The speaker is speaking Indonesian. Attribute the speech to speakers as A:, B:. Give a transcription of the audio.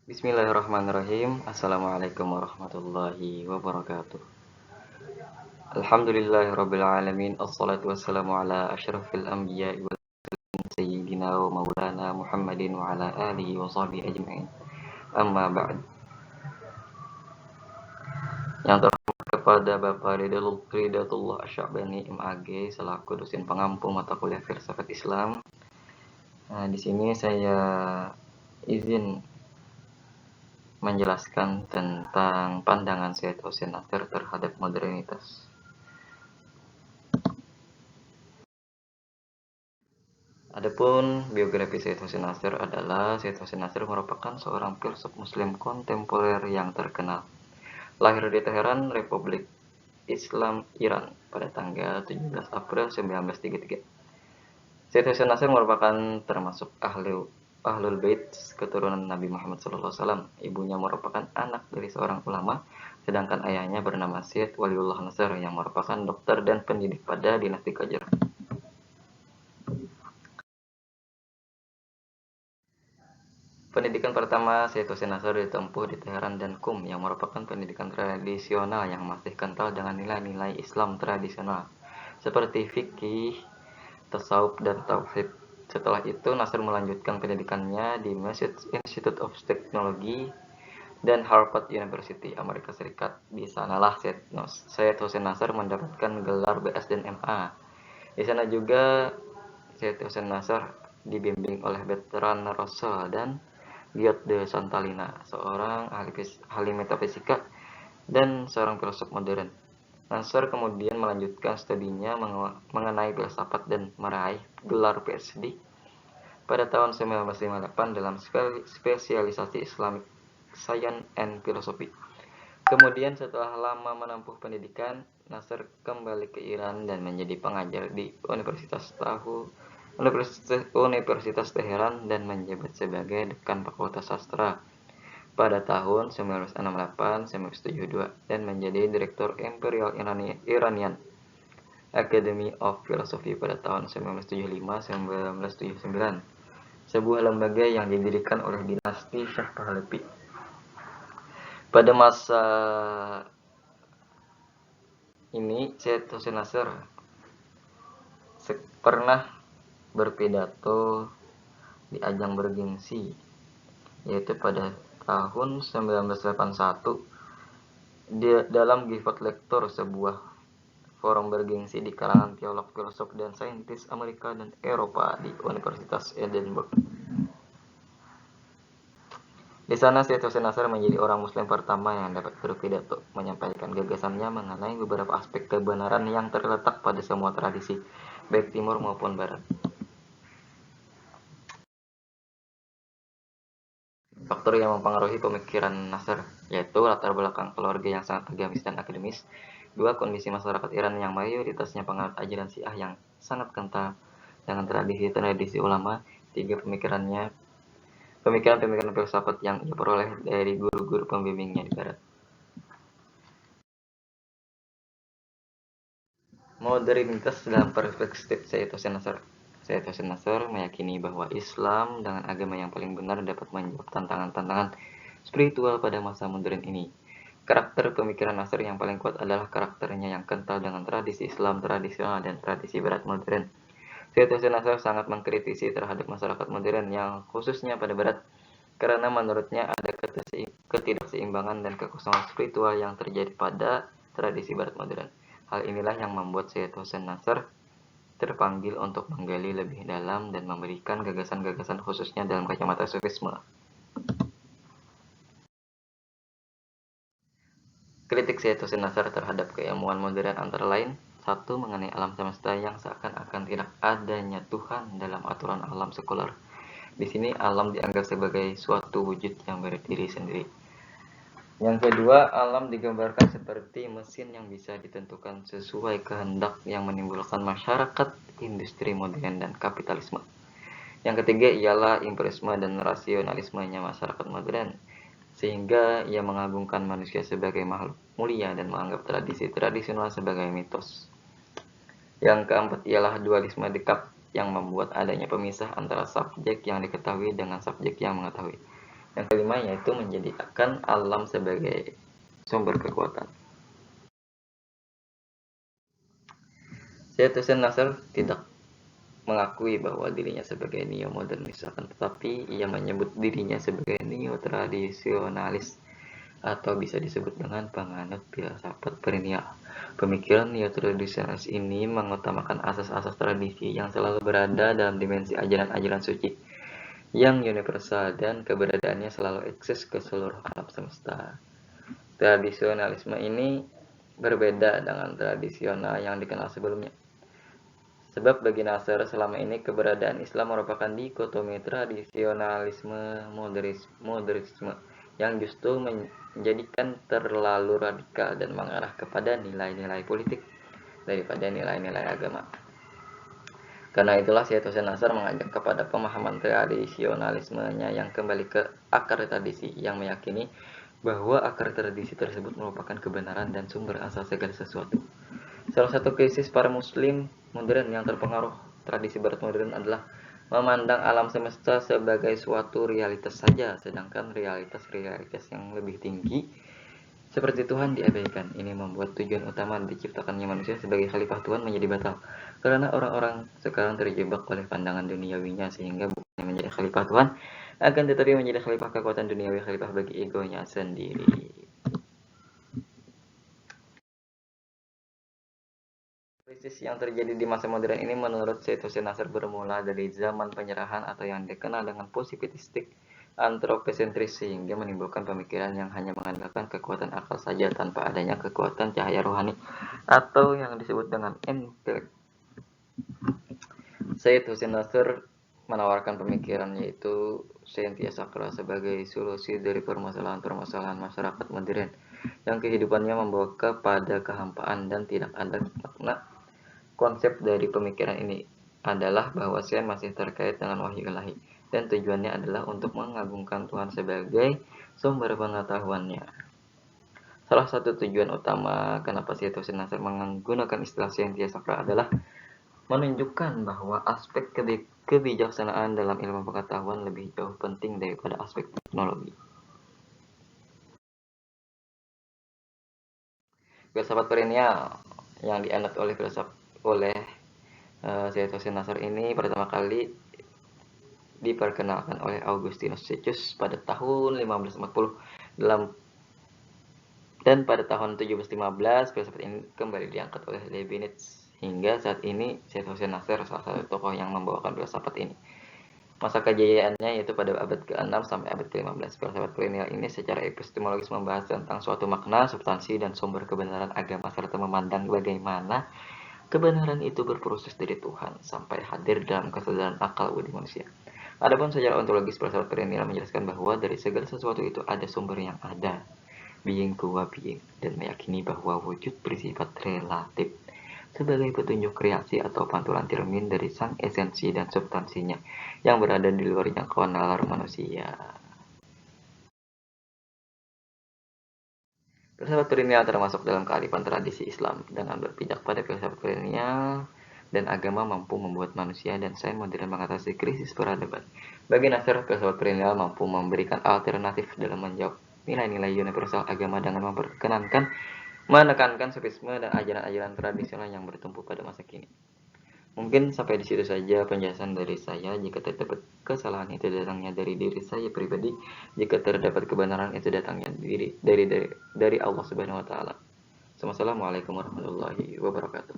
A: Bismillahirrahmanirrahim. Assalamualaikum warahmatullahi wabarakatuh. Alhamdulillahirabbil alamin. Assalatu wassalamu ala asyrafil anbiya'i wal sayyidina wa maulana Muhammadin wa ala alihi wa sahbihi ajmain. Amma ba'd. Yang terhormat kepada Bapak Ridatullah Asy'abani MAG selaku dosen pengampu mata kuliah filsafat Islam. Nah, di sini saya izin menjelaskan tentang pandangan Syed Hussein Nasr terhadap modernitas. Adapun biografi Syed Hussein Nasr adalah Syed Hussein Nasr merupakan seorang filsuf muslim kontemporer yang terkenal. Lahir di Teheran, Republik Islam Iran pada tanggal 17 April 1933. Syed Hussein Nasr merupakan termasuk Ahlul Bait keturunan Nabi Muhammad SAW. Ibunya merupakan anak dari seorang ulama, sedangkan ayahnya bernama Syed Waliullah Nasr yang merupakan dokter dan pendidik pada dinasti Qajar. Pendidikan pertama Syed Hussein Nasr ditempuh di Teheran dan Qum yang merupakan pendidikan tradisional yang masih kental dengan nilai-nilai Islam tradisional seperti fikih, tasawuf, dan tauhid. Setelah itu Nasr melanjutkan pendidikannya di Massachusetts Institute of Technology dan Harvard University, Amerika Serikat. Di sanalah Syed Hussein Nasr mendapatkan gelar BS dan MA. Di sana juga Syed Hussein Nasr dibimbing oleh Bertrand Russell dan Guillaume de Santalina, seorang ahli metafisika dan seorang filsuf modern. Nasr kemudian melanjutkan studinya mengenai filsafat dan meraih gelar PhD pada tahun 1958 dalam spesialisasi Islamic Science and Philosophy. Kemudian setelah lama menempuh pendidikan, Nasr kembali ke Iran dan menjadi pengajar di Universitas Teheran dan menjabat sebagai dekan Fakultas Sastra pada tahun 1968-1972 dan menjadi Direktur Imperial Iranian Academy of Philosophy pada tahun 1975-1979, sebuah lembaga yang didirikan oleh dinasti Shah Pahlavi. Pada masa ini, Syed Hussein Nasr pernah berpidato di ajang bergengsi, yaitu pada tahun 1981 dalam Gifford Lecture, sebuah forum bergengsi di kalangan teolog, filosof, dan saintis Amerika dan Eropa di Universitas Edinburgh. Di sana Syed Hussein Nasr menjadi orang muslim pertama yang dapat berpidato, menyampaikan gagasannya mengenai beberapa aspek kebenaran yang terletak pada semua tradisi, baik timur maupun barat. Faktor yang mempengaruhi pemikiran Nasr yaitu latar belakang keluarga yang sangat agamis dan akademis, dua, kondisi masyarakat Iran yang mayoritasnya penganut ajaran Syiah yang sangat kental dengan tradisi ulama, tiga, pemikiran filsafat yang ia peroleh dari guru-guru pembimbingnya di barat. Modernitas dalam perspektif Syed Hussein Nasr. Syed Hussein Nasr meyakini bahwa Islam dengan agama yang paling benar dapat menjawab tantangan-tantangan spiritual pada masa modern ini. Karakter pemikiran Nasr yang paling kuat adalah karakternya yang kental dengan tradisi Islam tradisional dan tradisi barat modern. Syed Hussein Nasr sangat mengkritisi terhadap masyarakat modern yang khususnya pada barat, karena menurutnya ada ketidakseimbangan dan kekosongan spiritual yang terjadi pada tradisi barat modern. Hal inilah yang membuat Syed Hussein Nasr terpanggil untuk menggali lebih dalam dan memberikan gagasan-gagasan khususnya dalam kacamata Sufisme. Kritik Syed Hussein Nasr terhadap keilmuan modern antara lain: 1. Mengenai alam semesta yang seakan-akan tidak adanya Tuhan dalam aturan alam sekuler. Di sini alam dianggap sebagai suatu wujud yang berdiri sendiri. Yang kedua, alam digambarkan seperti mesin yang bisa ditentukan sesuai kehendak yang menimbulkan masyarakat industri modern dan kapitalisme. Yang ketiga ialah empirisme dan rasionalismenya masyarakat modern, sehingga ia mengagungkan manusia sebagai makhluk mulia dan menganggap tradisi tradisional sebagai mitos. Yang keempat ialah dualisme Descartes yang membuat adanya pemisah antara subjek yang diketahui dengan subjek yang mengetahui. Yang kelima yaitu menjadikan alam sebagai sumber kekuatan. Syed Hussein Nasr tidak mengakui bahwa dirinya sebagai neo-modernis, akan tetapi ia menyebut dirinya sebagai neo-tradisionalis atau bisa disebut dengan penganut filsafat perennial. Pemikiran neo-tradisionalis ini mengutamakan asas-asas tradisi yang selalu berada dalam dimensi ajaran-ajaran suci yang universal dan keberadaannya selalu eksis ke seluruh alam semesta. Tradisionalisme ini berbeda dengan tradisional yang dikenal sebelumnya. Sebab bagi Nasr, selama ini keberadaan Islam merupakan dikotomi tradisionalisme modernisme yang justru menjadikan terlalu radikal dan mengarah kepada nilai-nilai politik daripada nilai-nilai agama. Karena itulah Syed Hussein Nasr mengajak kepada pemahaman tradisionalismenya yang kembali ke akar tradisi, yang meyakini bahwa akar tradisi tersebut merupakan kebenaran dan sumber asal segala sesuatu. Salah satu krisis para muslim modern yang terpengaruh tradisi barat modern adalah memandang alam semesta sebagai suatu realitas saja, sedangkan realitas-realitas yang lebih tinggi seperti Tuhan diabaikan. Ini membuat tujuan utama diciptakannya manusia sebagai khalifah Tuhan menjadi batal. Karena orang-orang sekarang terjebak oleh pandangan duniawinya, sehingga bukannya menjadi khalifah Tuhan, akan tetapi menjadi khalifah kekuatan duniawi, khalifah bagi egonya sendiri. Krisis yang terjadi di masa modern ini menurut Syed Hussein Nasr bermula dari zaman penyerahan atau yang dikenal dengan positivistik antroposentris, sehingga menimbulkan pemikiran yang hanya mengandalkan kekuatan akal saja tanpa adanya kekuatan cahaya rohani atau yang disebut dengan intelek. Syed Hussein Nasr menawarkan pemikiran yaitu Scientia Sacra sebagai solusi dari permasalahan-permasalahan masyarakat modern yang kehidupannya membawa kepada kehampaan dan tidak ada makna. Konsep dari pemikiran ini adalah bahwa sains masih terkait dengan wahyu ilahi, dan tujuannya adalah untuk mengagungkan Tuhan sebagai sumber pengetahuannya. Salah satu tujuan utama kenapa Syed Hussein Nasr menggunakan istilah Scientia Sacra adalah menunjukkan bahwa aspek kebijaksanaan dalam ilmu pengetahuan lebih jauh penting daripada aspek teknologi. Filsafat perennial yang dianut oleh Syed Hussein Nasr ini pertama kali diperkenalkan oleh Augustinus Cetius pada tahun 1540 dan pada tahun 1715 filsafat ini kembali diangkat oleh Leibniz. Hingga saat ini Syed Hussein Nasr salah satu tokoh yang membawakan filsafat ini. Masa kejayaannya yaitu pada abad ke-6 sampai abad ke-15. Filsafat perennial ini secara epistemologis membahas tentang suatu makna, substansi, dan sumber kebenaran agama serta memandang bagaimana kebenaran itu berproses dari Tuhan sampai hadir dalam kesadaran akal budi manusia. Adapun secara ontologis, filsafat perennial menjelaskan bahwa dari segala sesuatu itu ada sumber yang ada, being kuwa being, dan meyakini bahwa wujud bersifat relatif sebagai petunjuk kreasi atau pantulan cermin dari sang esensi dan substansinya yang berada di luar jangkauan nalar manusia. Filsafat perennial termasuk dalam kearifan tradisi Islam. Dengan berpijak pada filsafat perennial dan agama mampu membuat manusia dan sains modern mengatasi krisis peradaban. Bagi Nasr, filsafat perennial mampu memberikan alternatif dalam menjawab nilai-nilai universal agama dengan menekankan sufisme dan ajaran-ajaran tradisional yang bertumpu pada masa kini. Mungkin sampai di situ saja penjelasan dari saya. Jika terdapat kesalahan itu datangnya dari diri saya pribadi, jika terdapat kebenaran itu datangnya dari Allah Subhanahu wa taala. Wassalamualaikum warahmatullahi wabarakatuh.